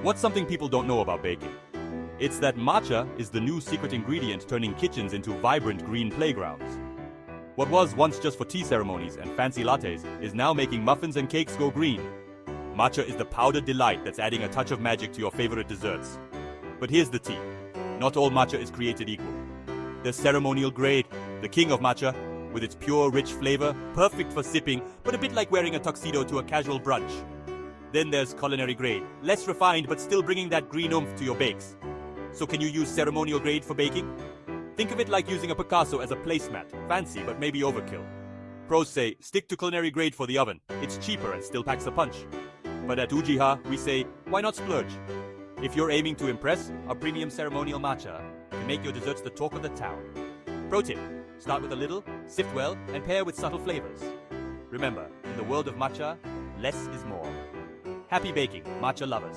What's something people don't know about baking? It's that matcha is the new secret ingredient turning kitchens into vibrant green playgrounds. What was once just for tea ceremonies and fancy lattes is now making muffins and cakes go green. Matcha is the powdered delight that's adding a touch of magic to your favorite desserts. But here's the tea. Not all matcha is created equal. There's ceremonial grade, the king of matcha, with its pure, rich flavor, perfect for sipping, but a bit like wearing a tuxedo to a casual brunch. Then there's culinary grade, less refined but still bringing that green oomph to your bakes. So can you use ceremonial grade for baking? Think of it like using a Picasso as a placemat, fancy but maybe overkill. Pros say, stick to culinary grade for the oven, it's cheaper and still packs a punch. But at Ujiha, we say, why not splurge? If you're aiming to impress, our premium ceremonial matcha can make your desserts the talk of the town. Pro tip, start with a little, sift well, and pair with subtle flavors. Remember, in the world of matcha, less is more. Happy baking, matcha lovers.